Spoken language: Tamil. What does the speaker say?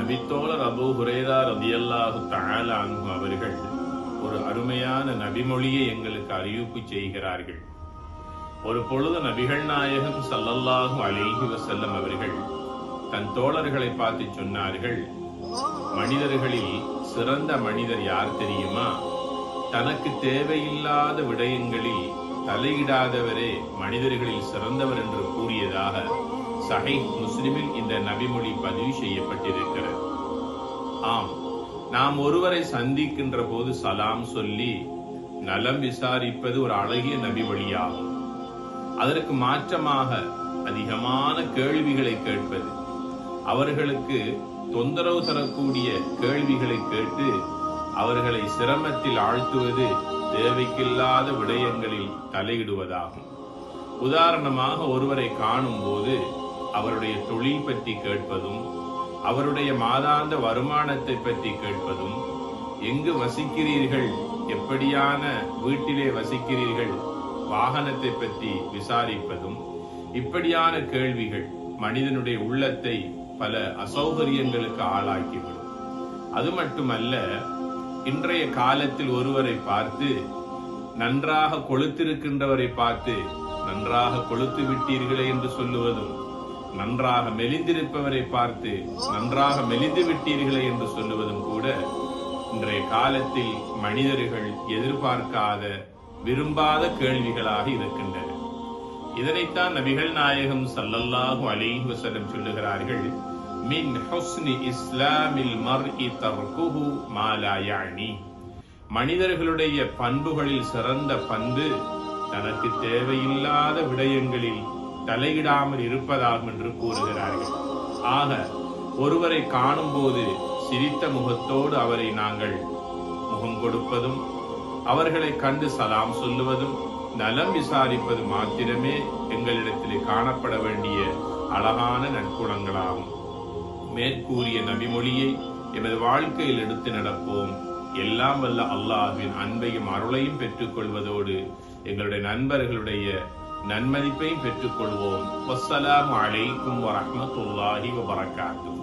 நபித்தோழர் அபூ ஹுரைரா ரலியல்லாஹு தஆலா அன்ஹு அவர்கள் ஒரு அருமையான நபிமொழியை எங்களுக்கு அறிவிப்பு செய்கிறார்கள். ஒரு பொழுது நபிகள் நாயகம் ஸல்லல்லாஹு அலைஹி வஸல்லம் அவர்கள் தன் தோழர்களை பார்த்து சொன்னார்கள், மனிதர்களில் சிறந்த மனிதர் யார் தெரியுமா? தனக்கு தேவையில்லாத விடயங்களில் தலையிடாதவரே மனிதர்களில் சிறந்தவர் என்று கூறியதாக சஹீஹ் முஸ்லிமில் இந்த நபிமொழி பதிவு செய்யப்பட்டிருக்கிறது. ஆம், நாம் ஒருவரை சந்திக்கின்ற போது சலாம் சொல்லி நலம் விசாரிப்பது ஒரு அழகிய நபி வழியாகும். அதற்கு மாற்றமாக அதிகமான கேள்விகளை கேட்பது, அவர்களுக்கு தொந்தரவு தரக்கூடிய கேள்விகளை கேட்டு அவர்களை சிரமத்தில் ஆழ்த்துவது தேவைக்கில்லாத விடயங்களில் தலையிடுவதாகும். உதாரணமாக, ஒருவரை காணும் போது அவருடைய தொழில் பற்றி கேட்பதும், அவருடைய மாதாந்த வருமானத்தை பற்றி கேட்பதும், எங்கு வசிக்கிறீர்கள், எப்படியான வீட்டிலே வசிக்கிறீர்கள், வாகனத்தை பற்றி விசாரிப்பதும், இப்படியான கேள்விகள் மனிதனுடைய உள்ளத்தை பல அசௌகரியங்களுக்கு ஆளாக்கிவிடும். அது மட்டுமல்ல, இன்றைய காலத்தில் ஒருவரை பார்த்து நன்றாக கொளுத்திருக்கின்றவரை பார்த்து நன்றாக கொளுத்து விட்டீர்களே என்று சொல்லுவதும், நன்றாக மெலிந்திருப்பவரை பார்த்து நன்றாக மெலிந்து விட்டீர்களே என்று சொல்லுவதும் கூட இன்றைய காலத்தில் மனிதர்கள் எதிர்பார்க்காத விரும்பாத கேள்விகளாக இருக்கின்றன. இதனைத்தான் நபிகள் நாயகம் ஸல்லல்லாஹு அலைஹி வஸல்லம் சொல்லுகிறார்கள், மின் ஹுஸ்னி இஸ்லாமில் மர்இ தர்குஹு மா லா யஅனி. மனிதர்களுடைய பண்புகளில் சிறந்த பண்பு தனக்கு தேவையில்லாத விடயங்களில் தலையிடாமல் இருப்பதாகும் என்று கூறுகிறார்கள். ஆக, ஒருவரை காணும் போது சிரித்த முகத்தோடு அவரை நாங்கள் முகம் கொடுப்பதும், அவர்களை கண்டு சலாம் சொல்லுவதும், நலம் விசாரிப்பது மாத்திரமே எங்களிடத்திலே காணப்பட வேண்டிய அழகான நற்குணங்களாகும். மேற்கூறிய நபிமொழியை எமது வாழ்க்கையில் எடுத்து நடப்போம். எல்லாம் வல்ல அல்லாஹ்வின் அன்பையும் அருளையும் பெற்றுக் கொள்வதோடு எங்களுடைய நண்பர்களுடைய நன்மதிப்பையும் பெற்றுக் கொள்வோம். வஸ்ஸலாமு அலைக்கும் வரஹ்மத்துல்லாஹி வபரகாத்துஹு.